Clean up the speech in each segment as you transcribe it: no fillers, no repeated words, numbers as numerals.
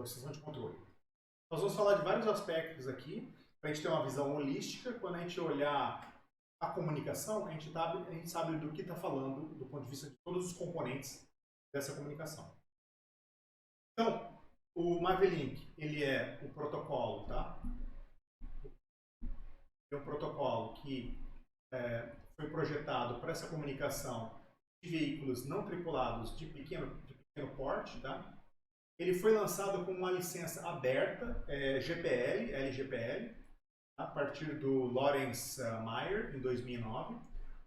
estação de controle. Nós vamos falar de vários aspectos aqui, para a gente ter uma visão holística. Quando a gente olhar a comunicação, a gente sabe do que está falando do ponto de vista de todos os componentes dessa comunicação. Então, o Mavelink, ele é o protocolo, tá? É um protocolo que foi projetado para essa comunicação de veículos não tripulados de pequeno porte, tá? Ele foi lançado com uma licença aberta, GPL, LGPL, a partir do Lawrence Meyer, em 2009,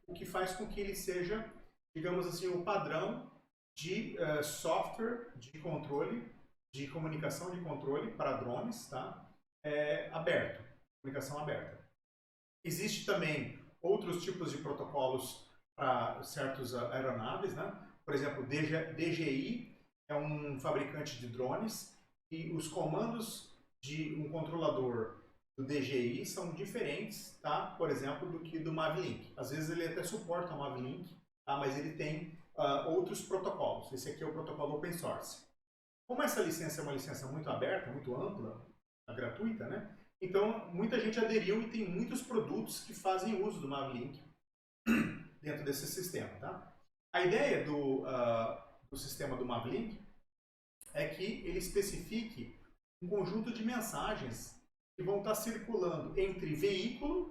o que faz com que ele seja, digamos assim, o padrão de software de controle, de comunicação de controle para drones, tá? Aberto, comunicação aberta. Existe também outros tipos de protocolos para certas aeronaves, né? Por exemplo, DJI é um fabricante de drones e os comandos de um controlador do DJI são diferentes, tá? Por exemplo, do que do Mavelink. Às vezes ele até suporta o Mavelink, tá? Mas ele tem outros protocolos. Esse aqui é o protocolo open source. Como essa licença é uma licença muito aberta, muito ampla, gratuita, né? Então, muita gente aderiu e tem muitos produtos que fazem uso do Mavelink dentro desse sistema, tá? A ideia do sistema do Mavelink é que ele especifique um conjunto de mensagens que vão estar circulando entre veículos,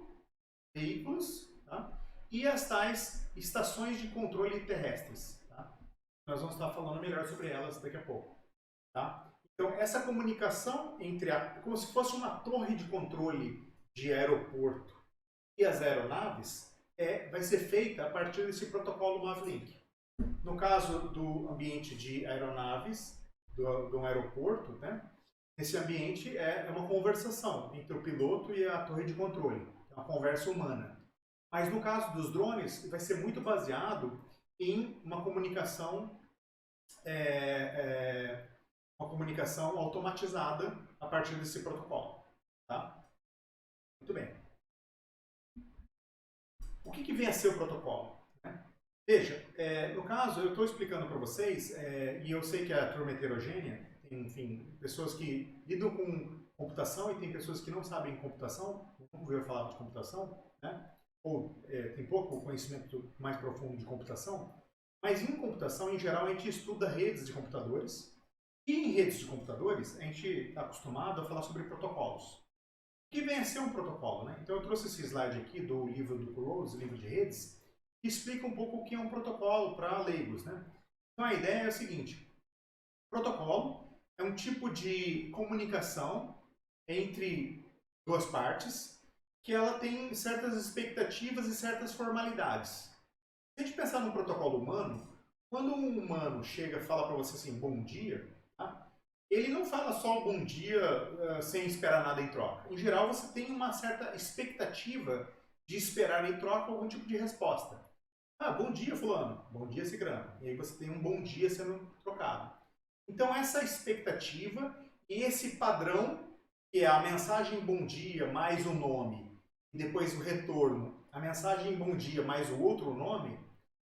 tá? E as tais estações de controle terrestres, tá? Nós vamos estar falando melhor sobre elas daqui a pouco, tá? Então, essa comunicação entre como se fosse uma torre de controle de aeroporto e as aeronaves, vai ser feita a partir desse protocolo Mavelink. No caso do ambiente de aeronaves, de um aeroporto, né? Esse ambiente é uma conversação entre o piloto e a torre de controle, é uma conversa humana. Mas no caso dos drones, vai ser muito baseado em uma comunicação automatizada a partir desse protocolo, tá? Muito bem. O que vem a ser o protocolo? Veja, no caso, eu estou explicando para vocês, e eu sei que a turma é heterogênea, tem, enfim, pessoas que lidam com computação e tem pessoas que não sabem computação, não ouviram falar de computação, né? Ou tem pouco conhecimento mais profundo de computação, mas em computação, em geral, a gente estuda redes de computadores, e em redes de computadores, a gente está acostumado a falar sobre protocolos. O que vem a ser um protocolo, né? Então eu trouxe esse slide aqui do livro do Kurose, livro de redes, que explica um pouco o que é um protocolo para leigos, né? Então a ideia é a seguinte: protocolo é um tipo de comunicação entre duas partes que ela tem certas expectativas e certas formalidades. Se a gente pensar num protocolo humano, quando um humano chega e fala para você assim, bom dia, tá? Ele não fala só bom dia sem esperar nada em troca. Em geral, você tem uma certa expectativa de esperar em troca algum tipo de resposta. Ah, bom dia, fulano. Bom dia, cicrano. E aí você tem um bom dia sendo trocado. Então, essa expectativa e esse padrão, que é a mensagem bom dia mais o nome, e depois o retorno, a mensagem bom dia mais o outro nome,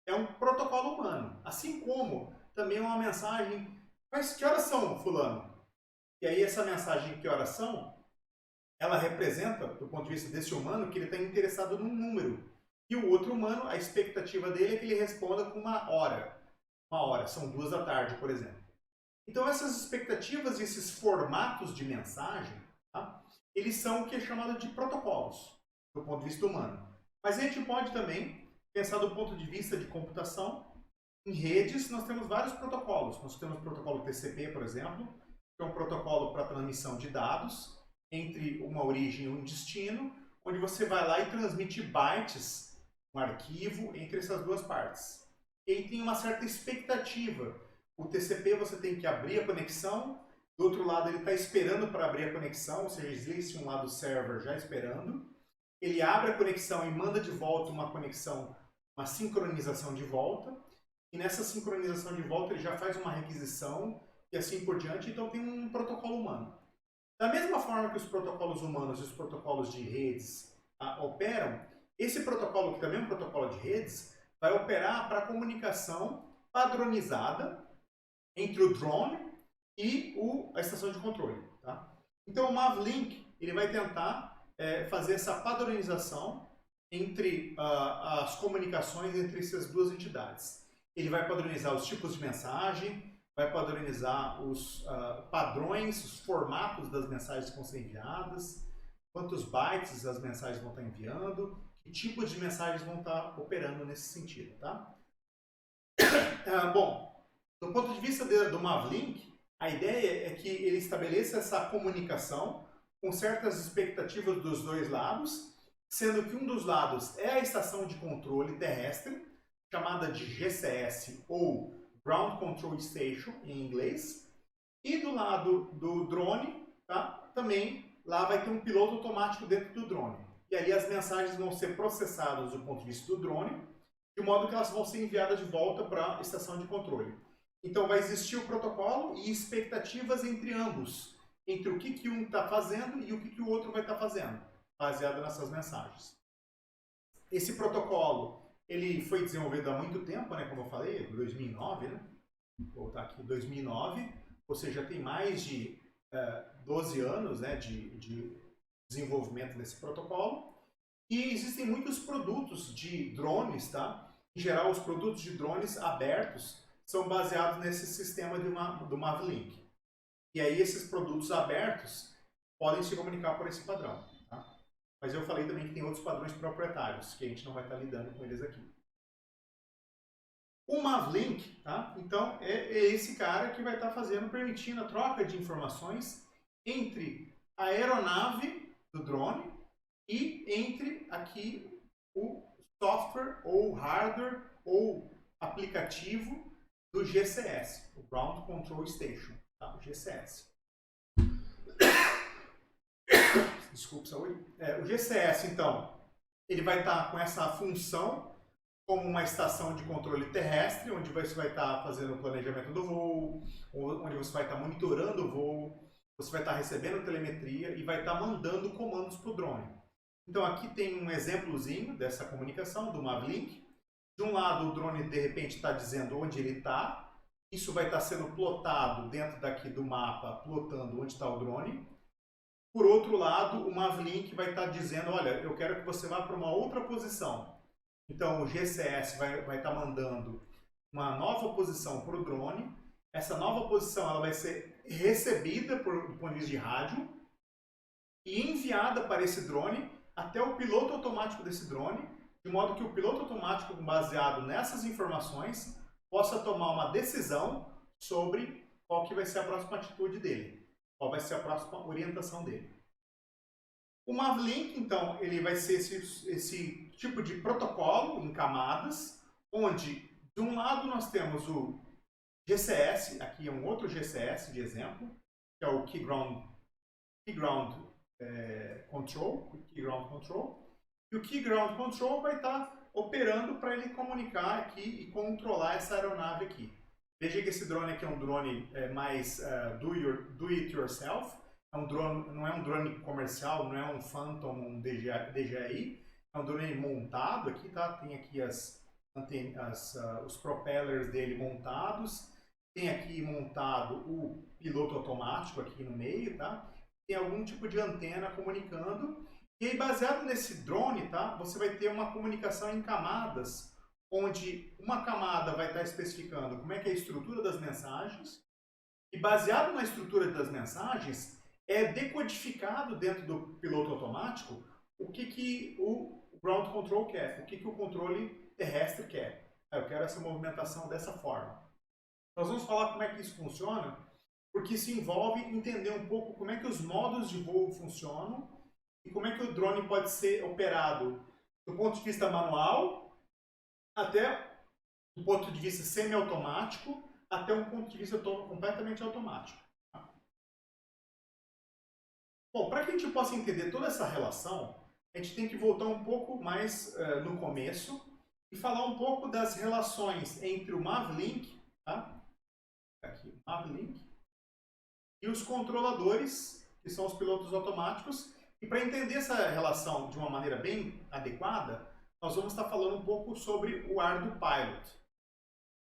é um protocolo humano. Assim como também é uma mensagem, mas que horas são, fulano? E aí essa mensagem que horas são, ela representa, do ponto de vista desse humano, que ele está interessado num número. E o outro humano, a expectativa dele é que ele responda com uma hora. Uma hora, são 2 da tarde, por exemplo. Então essas expectativas e esses formatos de mensagem, tá? Eles são o que é chamado de protocolos, do ponto de vista humano. Mas a gente pode também pensar do ponto de vista de computação. Em redes, nós temos vários protocolos. Nós temos o protocolo TCP, por exemplo, que é um protocolo para transmissão de dados entre uma origem e um destino, onde você vai lá e transmite bytes, um arquivo, entre essas duas partes. E aí tem uma certa expectativa. O TCP você tem que abrir a conexão, do outro lado ele está esperando para abrir a conexão, ou seja, existe um lado server já esperando. Ele abre a conexão e manda de volta uma conexão, uma sincronização de volta. E nessa sincronização de volta ele já faz uma requisição e assim por diante. Então tem um protocolo humano. Da mesma forma que os protocolos humanos e os protocolos de redes operam, esse protocolo, que também é um protocolo de redes, vai operar para comunicação padronizada entre o drone e a estação de controle. Tá? Então o Mavlink ele vai tentar fazer essa padronização entre as comunicações entre essas duas entidades. Ele vai padronizar os tipos de mensagem, vai padronizar os padrões, os formatos das mensagens que vão ser enviadas, quantos bytes as mensagens vão estar enviando, que tipos de mensagens vão estar operando nesse sentido. Tá? Bom, do ponto de vista do Mavlink, a ideia é que ele estabeleça essa comunicação com certas expectativas dos dois lados, sendo que um dos lados é a estação de controle terrestre, chamada de GCS ou Ground Control Station em inglês, e do lado do drone, tá? Também lá vai ter um piloto automático dentro do drone. E aí as mensagens vão ser processadas do ponto de vista do drone, de modo que elas vão ser enviadas de volta para a estação de controle. Então vai existir o protocolo e expectativas entre ambos, entre o que um está fazendo e o que o outro vai estar fazendo, baseado nessas mensagens. Esse protocolo ele foi desenvolvido há muito tempo, né, como eu falei, em 2009, né? Vou voltar aqui, 2009, ou seja, tem mais de 12 anos, né, de desenvolvimento desse protocolo. E existem muitos produtos de drones, tá? Em geral, os produtos de drones abertos são baseados nesse sistema do Mavlink. E aí esses produtos abertos podem se comunicar por esse padrão. Tá? Mas eu falei também que tem outros padrões proprietários, que a gente não vai estar lidando com eles aqui. O Mavlink, tá? Então, é esse cara que vai estar permitindo a troca de informações entre a aeronave do drone e entre aqui o software ou hardware ou aplicativo do GCS, o Ground Control Station, tá? O GCS. Desculpe, saúde. O GCS, então, ele vai estar com essa função como uma estação de controle terrestre, onde você vai estar fazendo o planejamento do voo, onde você vai estar monitorando o voo, você vai estar recebendo telemetria e vai estar mandando comandos para o drone. Então aqui tem um exemplozinho dessa comunicação do Mavlink. De um lado o drone de repente está dizendo onde ele está, isso vai estar sendo plotado dentro daqui do mapa, plotando onde está o drone. Por outro lado, o Mavlink vai estar dizendo, olha, eu quero que você vá para uma outra posição. Então o GCS vai estar mandando uma nova posição para o drone. Essa nova posição ela vai ser recebida do ponto de vista de rádio e enviada para esse drone até o piloto automático desse drone, de modo que o piloto automático, baseado nessas informações, possa tomar uma decisão sobre qual que vai ser a próxima atitude dele, qual vai ser a próxima orientação dele. O Mavlink, então, ele vai ser esse tipo de protocolo em camadas, onde, de um lado, nós temos o GCS, aqui é um outro GCS de exemplo, que é o Key Ground Control, e o Key Ground Control vai estar operando para ele comunicar aqui e controlar essa aeronave aqui. Veja que esse drone aqui é um drone mais do it yourself, não é um drone comercial, não é um Phantom, um DJI, é um drone montado aqui, tá? Tem aqui os propellers dele montados, tem aqui montado o piloto automático aqui no meio, tá? Tem algum tipo de antena comunicando. E aí, baseado nesse drone, tá? Você vai ter uma comunicação em camadas, onde uma camada vai estar especificando como é que é a estrutura das mensagens, e baseado na estrutura das mensagens, é decodificado dentro do piloto automático o que o ground control quer, o que o controle terrestre quer. Eu quero essa movimentação dessa forma. Nós vamos falar como é que isso funciona, porque isso envolve entender um pouco como é que os modos de voo funcionam e como é que o drone pode ser operado do ponto de vista manual até do ponto de vista semi-automático até um ponto de vista completamente automático. Bom, para que a gente possa entender toda essa relação, a gente tem que voltar um pouco mais no começo e falar um pouco das relações entre o Mavlink, tá? Aqui, Mavlink, e os controladores, que são os pilotos automáticos. E para entender essa relação de uma maneira bem adequada, nós vamos estar falando um pouco sobre o ArduPilot.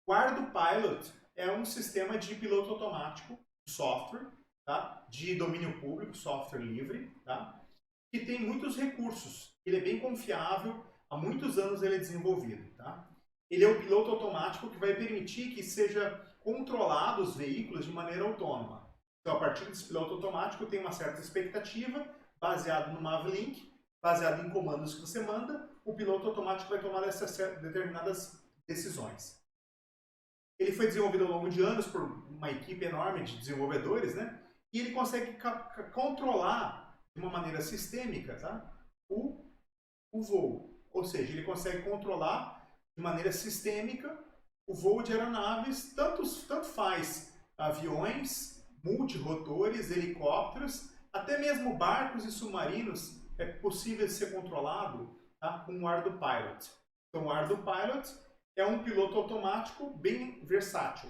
O ArduPilot é um sistema de piloto automático software, tá? De domínio público, software livre, tá? Que tem muitos recursos. Ele é bem confiável, há muitos anos ele é desenvolvido, tá? Ele é o piloto automático que vai permitir que seja controlado os veículos de maneira autônoma. Então, a partir desse piloto automático, tem uma certa expectativa, baseado no Mavlink, baseado em comandos que você manda, o piloto automático vai tomar essas determinadas decisões. Ele foi desenvolvido ao longo de anos por uma equipe enorme de desenvolvedores, né? E ele consegue controlar de uma maneira sistêmica, tá? o voo. Ou seja, ele consegue controlar de maneira sistêmica o voo de aeronaves, tanto faz aviões, multirotores, helicópteros, até mesmo barcos e submarinos é possível ser controlado, tá, com o ArduPilot. Então, o ArduPilot é um piloto automático bem versátil.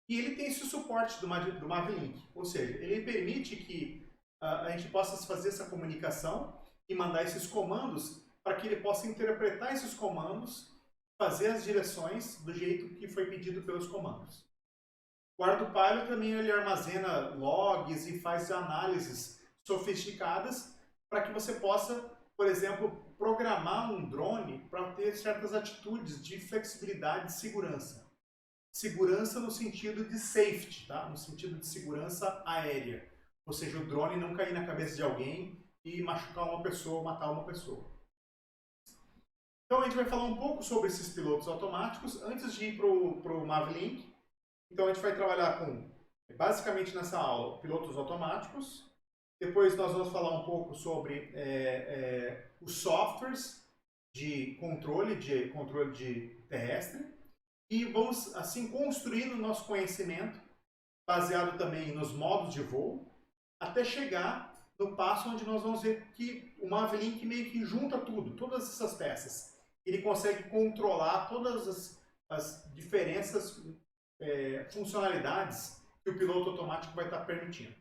E ele tem esse suporte do Mavlink, ou seja, ele permite que a gente possa fazer essa comunicação e mandar esses comandos para que ele possa interpretar esses comandos, fazer as direções do jeito que foi pedido pelos comandos. O ArduPilot também ele armazena logs e faz análises sofisticadas para que você possa, por exemplo, programar um drone para ter certas atitudes de flexibilidade e segurança. Segurança no sentido de safety, tá? No sentido de segurança aérea. Ou seja, o drone não cair na cabeça de alguém e machucar uma pessoa ou matar uma pessoa. Então a gente vai falar um pouco sobre esses pilotos automáticos antes de ir para o Mavlink. Então a gente vai trabalhar com, basicamente nessa aula, pilotos automáticos. Depois nós vamos falar um pouco sobre os softwares de controle de terrestre. E vamos assim construindo o nosso conhecimento, baseado também nos modos de voo, até chegar no passo onde nós vamos ver que o Mavlink meio que junta tudo, todas essas peças. Ele consegue controlar todas as diferentes funcionalidades que o piloto automático vai estar permitindo.